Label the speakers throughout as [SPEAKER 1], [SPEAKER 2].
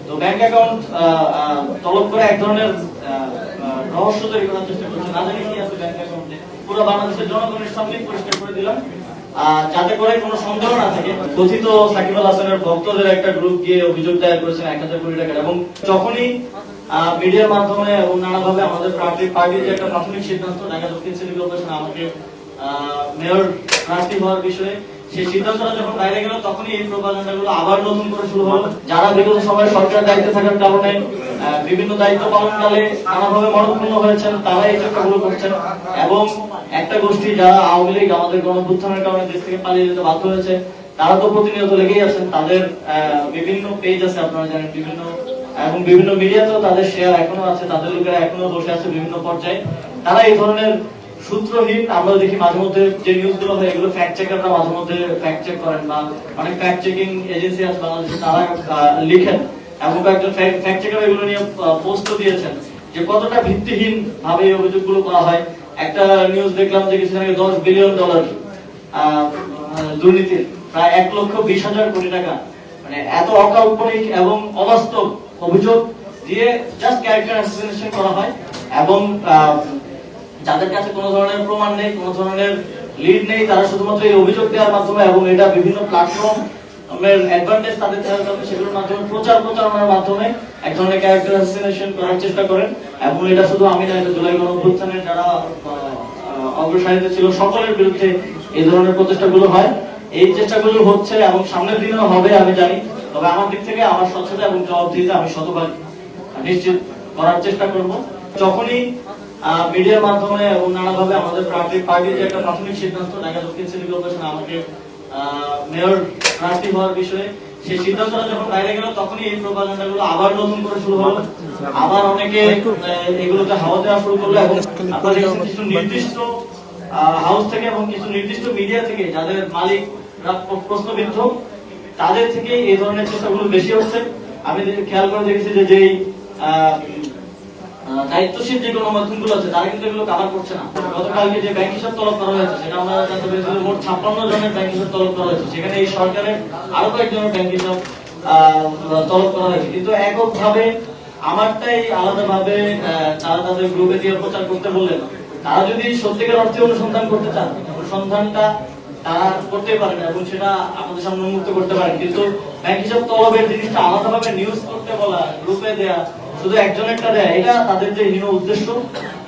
[SPEAKER 1] তো bank account তলব করে এক ধরনের রহস্য তৈরি করার চেষ্টা করছে। না জানি কি আছে ব্যাংক অ্যাকাউন্টে, পুরো বাংলাদেশের জনগণের সামনে পরিষ্কার করে দিলাম যাতে করে কোনো সন্দেহ না থাকে। কথিত সাকিব আল হাসানের ভক্তদের একটা গ্রুপ গিয়ে অভিযোগ দায়ের করেছেন 1000 কোটি টাকার, এবং যখনই মিডিয়ার মাধ্যমে এবং নানাভাবে আমাদের পার্টির যে একটা প্রাথমিক সিদ্ধান্ত ঢাকা দক্ষিণ সিটি কর্পোরেশন আমাকে মেয়র প্রার্থী হওয়ার বিষয়ে, সেই সিদ্ধান্তটা যখন বাইরে গেল তখনই এই প্রোপাগান্ডাগুলো আবার নতুন করে শুরু হলো। যারা বিগত সময়ে সরকারের দায়িত্বে থাকার কারণে বিভিন্ন দায়িত্ব পালনকালে নানাভাবে মরণপূর্ণ হয়েছেন, তারা এই চক্রগুলো করছেন। এবং একটা গোষ্ঠী যারা আওয়ামী লীগ আমাদের গণঅভ্যুত্থানের কারণে দেশ থেকে পালিয়ে যেতে বাধ্য হয়েছে, তারা তো প্রতিনিয়ত লেগেই আছেন। তাদের বিভিন্ন পেজ আছে, আপনারা জানেন, বিভিন্ন মিডিয়াতেও তাদের শেয়ার এখনো আছে, তাদের লোকেরা এখনো বসে আছে বিভিন্ন পর্যায়ে। তারা এই ধরনের সূত্রহীন, আমরা দেখি মাঝে মধ্যে যে নিউজগুলো হয় এগুলো ফ্যাক্ট চেকাররা মাঝে মধ্যে ফ্যাক্ট চেক করেন, বা অনেক ফ্যাক্ট চেকিং এজেন্সি আছে বাংলাদেশে, তারা লিখেন, এবং একজন ফ্যাক্ট চেকার এগুলো নিয়ে পোস্টও দিয়েছেন যে কতটা ভিত্তিহীন ভাবে এই অভিযোগগুলো করা হয়। একটা নিউজ দেখলাম যে কিছুদিন আগে $10 বিলিয়ন দুর্নীতির, প্রায় 1,20,000 কোটি টাকা, মানে এত অকাল্পনিক এবং অবাস্তব অভিযোগ দিয়ে জাস্ট ক্যারেক্টার অ্যাসাসিনেশন করা হয়। এবং যাদের কাছে কোনো ধরনের প্রমাণ নেই, কোনো ধরনের লিড নেই, তারা শুধুমাত্র এই অভিযোগ দেওয়ার মাধ্যমে এবং এটা বিভিন্ন প্ল্যাটফর্মের অ্যাডভান্টেজ তাদের দেওয়ার কারণে সেগুলোর মাধ্যমে প্রচারণার মাধ্যমে এক ধরনের ক্যারেক্টার অ্যাসাসিনেশন করার চেষ্টা করেন। এবং এটা শুধু আমি না, এটা জুলাই গণঅভ্যুত্থানের যারা অগ্রসারিতে ছিল সকলের বিরুদ্ধে এই ধরনের প্রচেষ্টাগুলো হয়। এই চেষ্টাগুলো হচ্ছে এবং সামনের দিনেও হবে আমি জানি। তবে আমার দিক থেকে আমার স্বচ্ছতা এবং জবাবদিহিতা আমি শতভাগ নিশ্চিত করার চেষ্টা করব। যখনই মিডিয়ার মাধ্যমে এবং নানাভাবে আমাদের পার্টির যে একটা প্রাথমিক সিদ্ধান্ত ঢাকা দক্ষিণ সিটি কর্পোরেশন আমাকে মেয়র প্রার্থী হওয়ার বিষয়ে, সেই সিদ্ধান্তটা যখন বাইরে গেল তখনই এই প্রোপাগান্ডাগুলো আবার নতুন করে শুরু হলো। আবার অনেকে এগুলোতে হাওয়া দেওয়া শুরু করলো, এবং আপনারা কিছু নির্দিষ্ট হাউস থেকে এবং কিছু নির্দিষ্ট মিডিয়া থেকে যাদের মালিক প্রশ্নবিদ্ধ, তাদের থেকে এই ধরনের চেষ্টাগুলো বেশি হচ্ছে। আমি খেয়াল করে দেখেছি যে যেই দায়িত্বশীল যে গণমাধ্যমগুলো আছে তারা কিন্তু এগুলো কভার করছে না। গতকালকে যে ব্যাংক হিসাব তলব করা হয়েছে সেটা আমরা জানতে পেরেছি মোট 56 জনের ব্যাংক হিসাব তলব করা হয়েছে। সেখানে এই সরকারের আরো কয়েকজনের ব্যাংক হিসাব তলব করা হয়েছে, কিন্তু এককভাবে আমারটাই আলাদাভাবে তারা তাদের গ্রুপে দিয়ে প্রচার করতে বললেন। তারা যদি সত্যিকার অর্থে অনুসন্ধান করতে চান, অনুসন্ধানটা তারা করতে পারেন এবং সেটা আমাদের সামনে উন্মুক্ত করতে পারেন, কিন্তু ব্যাংক হিসাব তলবের জিনিসটা আলাদাভাবে নিউজ করতে বলা, গ্রুপে দেয়া, শুধু একজনেরটা দেয়া, এটা তাদের যে হীন উদ্দেশ্য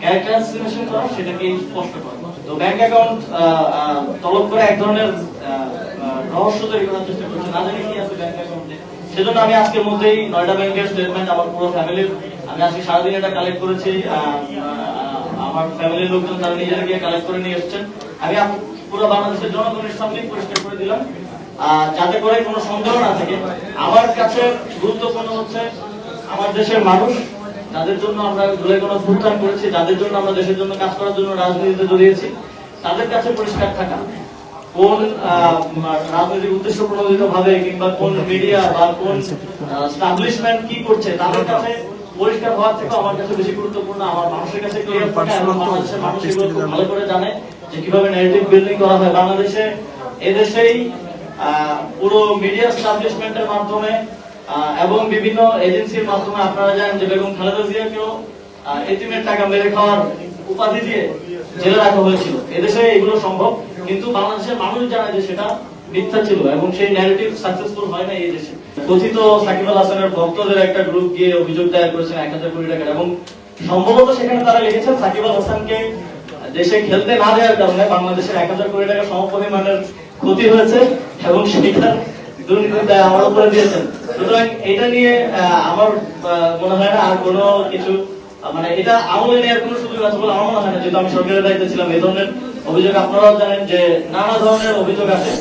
[SPEAKER 1] ক্যারেক্টার অ্যাসাসিনেশন করা, সেটাকে স্পষ্ট করে। তো ব্যাংক অ্যাকাউন্ট তলব করে এক ধরনের রহস্য তৈরি করার চেষ্টা করছে। না জানি কি আছে ব্যাংক অ্যাকাউন্টে, সেজন্য আমি আজকের মধ্যেই 9টা ব্যাংকের স্টেটমেন্ট আমার পুরো ফ্যামিলির, আমি আজকে সারাদিন এটা কালেক্ট করেছি। আমার ফ্যামিলির লোকজন তারা নিজেরা গিয়ে কালেক্ট করে নিয়ে এসেছেন। আমি পুরো বাংলাদেশের জনগণের সামনে পরিষ্কার করে দিলাম যাতে করে কোনো সন্দেহ না থাকে। আমার কাছে গুরুত্বপূর্ণ হচ্ছে আমার দেশের মানুষ, যাদের জন্য আমরা জুলাই গণঅভ্যুত্থান করেছি, যাদের জন্য আমরা দেশের জন্য কাজ করার জন্য রাজনীতিতে জড়িয়েছি, তাদের কাছে পরিষ্কার থাকা। কোন রাজনৈতিক উদ্দেশ্য প্রণোদিত ভাবে কিংবা কোন মিডিয়া বা কোন এস্টাবলিশমেন্ট কি করছে, তাদের কাছে পরিষ্কার হওয়ার থেকে আমার কাছে বেশি গুরুত্বপূর্ণ আমার মানুষের কাছে ক্লিয়ার থাকা, এবং বাংলাদেশের মানুষ এগুলো খুব ভালো করে জানে যে কিভাবে ন্যারেটিভ বিল্ডিং করা হয় বাংলাদেশে। এদেশেই পুরো মিডিয়া এস্টাবলিশমেন্টের মাধ্যমে এবং বিভিন্ন এজেন্সির মাধ্যমে আপনারা জানেন যে বেগম খালেদা জিয়াকেও এতিমের টাকা মেরে খাওয়ার উপাধি দিয়ে জেলে রাখা হয়েছিল। এদেশে এগুলো সম্ভব, কিন্তু বাংলাদেশের মানুষ জানে যে সেটা মিথ্যা ছিল এবং সেই ন্যারেটিভ সাকসেসফুল হয় না এই দেশে। কথিত সাকিব আল হাসানের ভক্তদের একটা গ্রুপ গিয়ে অভিযোগ দায়ের করেছেন 1000 কোটি টাকার, এবং সম্ভবত সেখানে তারা লিখেছেন সাকিব আল হাসানকে দেশে খেলতে না দেওয়ার কারণে বাংলাদেশের 1000 কোটি টাকা সমপরিমাণের ক্ষতি হয়েছে, এবং সেটার দুর্নীতির দায় আমার উপরে দিয়েছেন। সুতরাং এটা নিয়ে আমার মনে হয় না আর কোনো কিছু, মানে এটা আমলে নেওয়ার কোনো সুযোগ আছে বলে আমার মনে হয় না, যেহেতু আমি সরকারের দায়িত্বে ছিলাম। এই ধরনের অভিযোগ আপনারাও জানেন যে নানা ধরনের অভিযোগ আছে।